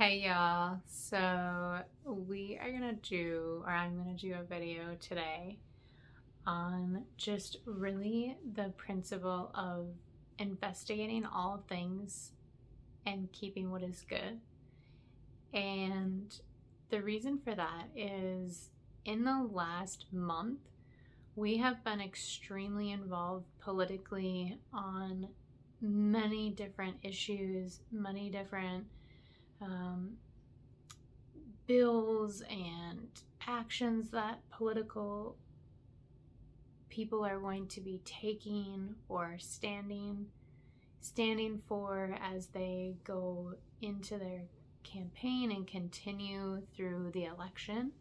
Hey y'all. So I'm gonna do a video today on just really the principle of investigating all things and keeping what is good. And the reason for that is in the last month, we have been extremely involved politically on many different issues, many different um, bills and actions that political people are going to be taking or standing for as they go into their campaign and continue through the election.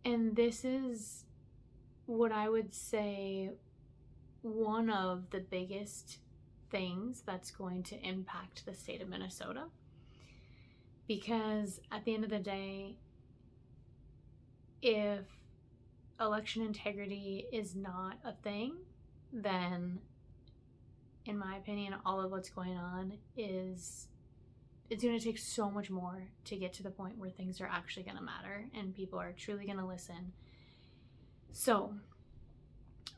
And this is what I would say one of the biggest things that's going to impact the state of Minnesota. Because at the end of the day, if election integrity is not a thing, then in my opinion, all of what's going on it's going to take so much more to get to the point where things are actually going to matter and people are truly going to listen. So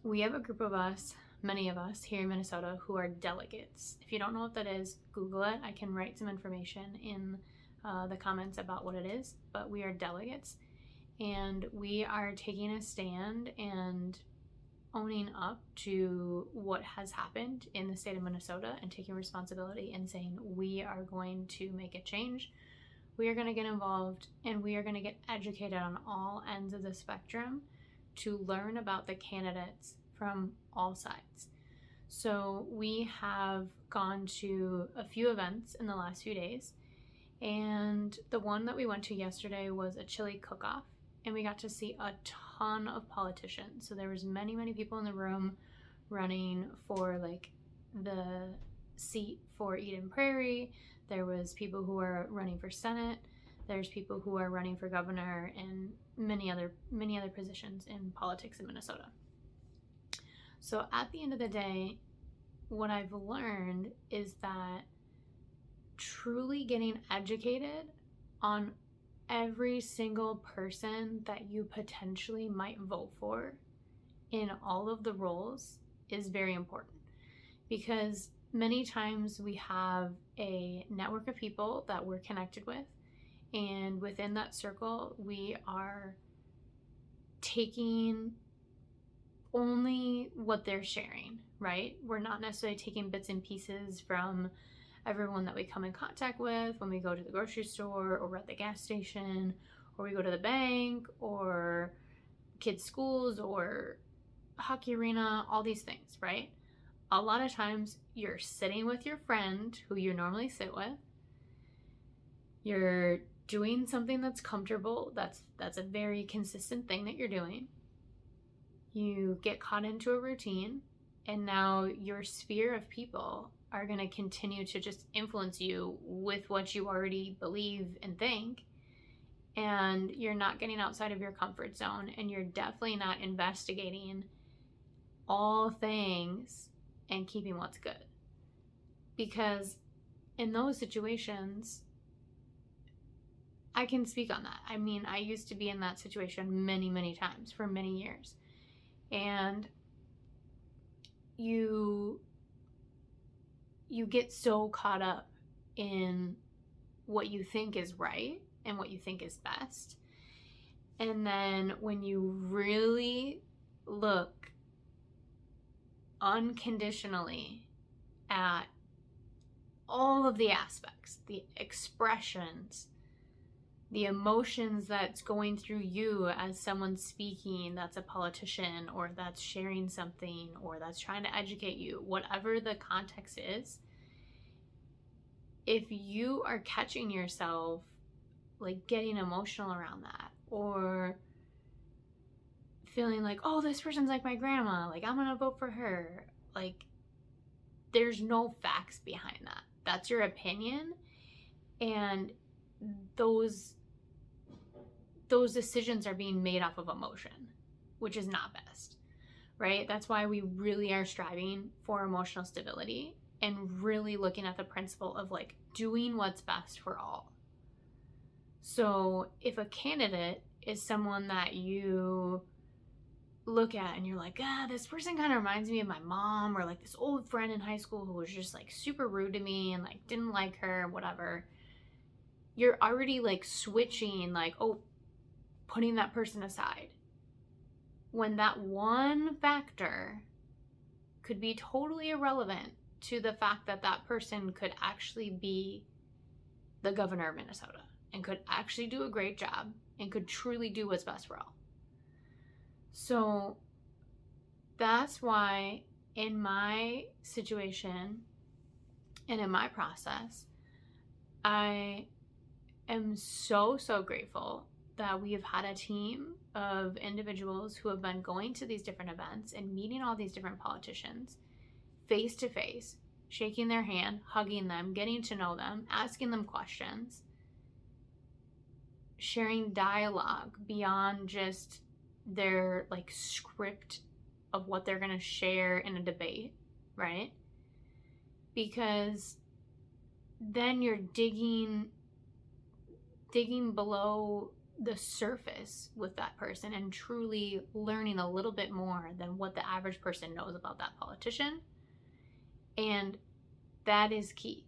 we have a group of us, many of us here in Minnesota, who are delegates. If you don't know what that is, Google it. I can write some information in the comments about what it is, but we are delegates and we are taking a stand and owning up to what has happened in the state of Minnesota and taking responsibility and saying we are going to make a change. We are going to get involved and we are going to get educated on all ends of the spectrum to learn about the candidates from all sides. So we have gone to a few events in the last few days, and the one that we went to yesterday was a chili cook-off, and we got to see a ton of politicians. So there was many people in the room running for like the seat for Eden Prairie. There was people who are running for Senate. There's people who are running for governor and many other positions in politics in Minnesota. So at the end of the day, what I've learned is that truly getting educated on every single person that you potentially might vote for in all of the roles is very important, because many times we have a network of people that we're connected with, and within that circle we are taking only what they're sharing, right? We're not necessarily taking bits and pieces from everyone that we come in contact with when we go to the grocery store or we're at the gas station or we go to the bank or kids' schools or hockey arena, all these things, right? A lot of times you're sitting with your friend who you normally sit with. You're doing something that's comfortable. That's a very consistent thing that you're doing. You get caught into a routine, and now your sphere of people are going to continue to just influence you with what you already believe and think, and you're not getting outside of your comfort zone, and you're definitely not investigating all things and keeping what's good. Because in those situations, I can speak on that. I mean, I used to be in that situation many times for many years. And you get so caught up in what you think is right and what you think is best. And then when you really look unconditionally at all of the aspects, the expressions, the emotions that's going through you as someone speaking that's a politician or that's sharing something or that's trying to educate you, whatever the context is, if you are catching yourself like getting emotional around that or feeling like, oh, this person's like my grandma, like I'm gonna vote for her, like there's no facts behind that. That's your opinion, and those decisions are being made off of emotion, which is not best, right? That's why we really are striving for emotional stability and really looking at the principle of like doing what's best for all. So if a candidate is someone that you look at and you're like, this person kind of reminds me of my mom, or like this old friend in high school who was just like super rude to me and like didn't like her, whatever, you're already like switching, like, oh, putting that person aside. When that one factor could be totally irrelevant to the fact that that person could actually be the governor of Minnesota and could actually do a great job and could truly do what's best for all. So that's why in my situation and in my process, I am so grateful that we have had a team of individuals who have been going to these different events and meeting all these different politicians face to face, shaking their hand, hugging them, getting to know them, asking them questions, sharing dialogue beyond just their like script of what they're going to share in a debate, right? Because then you're digging below the surface with that person and truly learning a little bit more than what the average person knows about that politician. And that is key,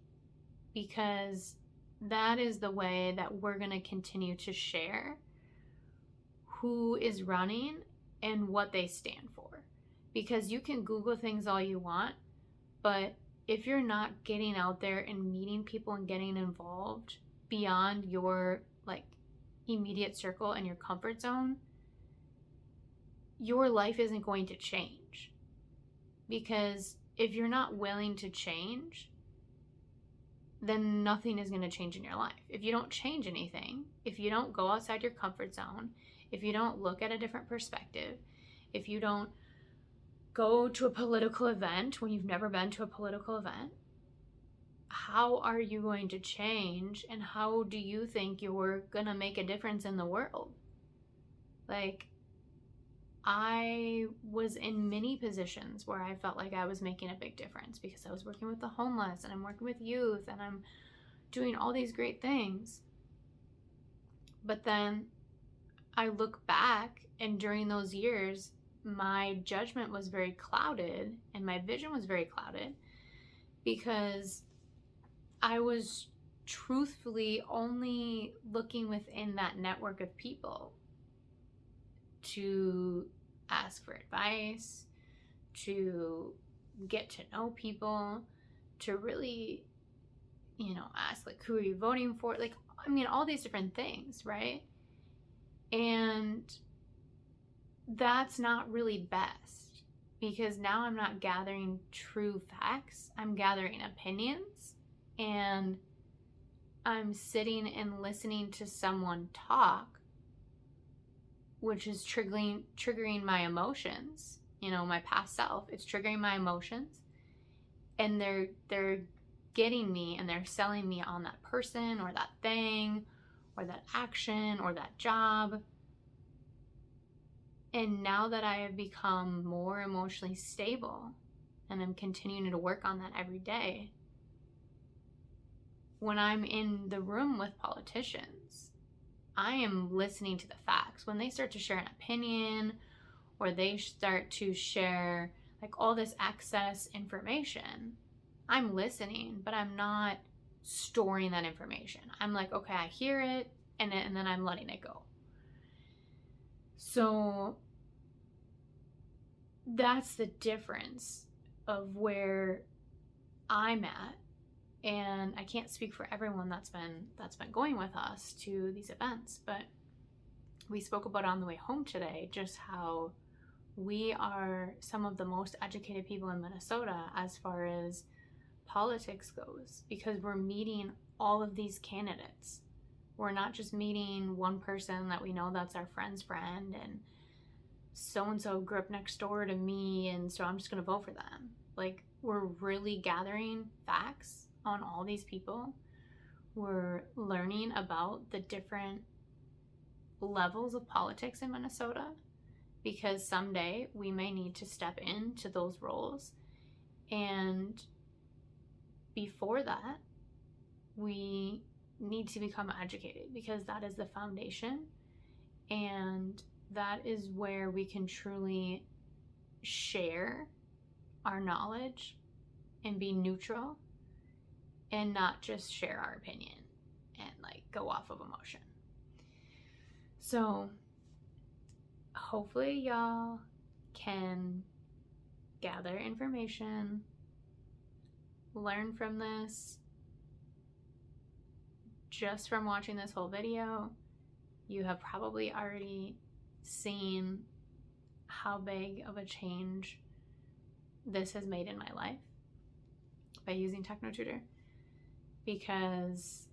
because that is the way that we're going to continue to share who is running and what they stand for. Because you can Google things all you want, but if you're not getting out there and meeting people and getting involved beyond your like immediate circle and your comfort zone, your life isn't going to change. Because if you're not willing to change, then nothing is going to change in your life. If you don't change anything, if you don't go outside your comfort zone, if you don't look at a different perspective, if you don't go to a political event when you've never been to a political event, how are you going to change, and how do you think you're gonna make a difference in the world? Like, I was in many positions where I felt like I was making a big difference because I was working with the homeless and I'm working with youth and I'm doing all these great things. But then I look back, and during those years, my judgment was very clouded and my vision was very clouded because I was truthfully only looking within that network of people to ask for advice, to get to know people, to really, ask like, who are you voting for? Like, I mean, all these different things, right? And that's not really best, because now I'm not gathering true facts. I'm gathering opinions, and I'm sitting and listening to someone talk, which is triggering my emotions, my past self. It's triggering my emotions, and they're getting me and they're selling me on that person or that thing or that action or that job. And now that I have become more emotionally stable and I'm continuing to work on that every day, when I'm in the room with politicians, I am listening to the facts. When they start to share an opinion or they start to share like all this excess information, I'm listening, but I'm not storing that information. I'm like, okay, I hear it, and then I'm letting it go. So that's the difference of where I'm at. And I can't speak for everyone that's been going with us to these events, but we spoke about on the way home today just how we are some of the most educated people in Minnesota as far as politics goes, because we're meeting all of these candidates. We're not just meeting one person that we know that's our friend's friend and so-and-so grew up next door to me, and so I'm just going to vote for them. Like, we're really gathering facts on all these people. We're learning about the different levels of politics in Minnesota, because someday we may need to step into those roles. And before that, we need to become educated, because that is the foundation, and that is where we can truly share our knowledge and be neutral and not just share our opinion and like go off of emotion. So hopefully y'all can gather information, learn from this. Just from watching this whole video, you have probably already seen how big of a change this has made in my life by using TechnoTutor, because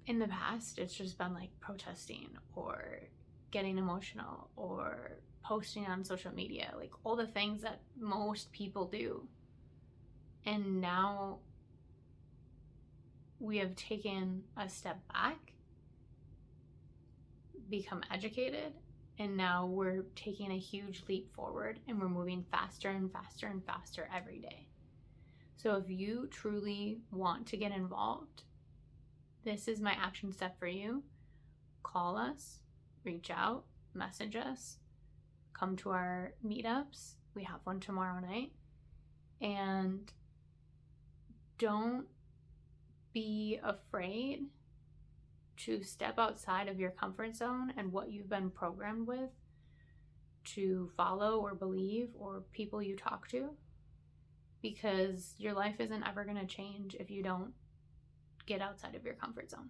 in the past it's just been like protesting or getting emotional or posting on social media, like all the things that most people do. And now we have taken a step back, become educated, and now we're taking a huge leap forward, and we're moving faster and faster and faster every day. So if you truly want to get involved, this is my action step for you. Call us, reach out, message us, come to our meetups. We have one tomorrow night. And don't be afraid to step outside of your comfort zone and what you've been programmed with to follow or believe, or people you talk to, because your life isn't ever going to change if you don't get outside of your comfort zone.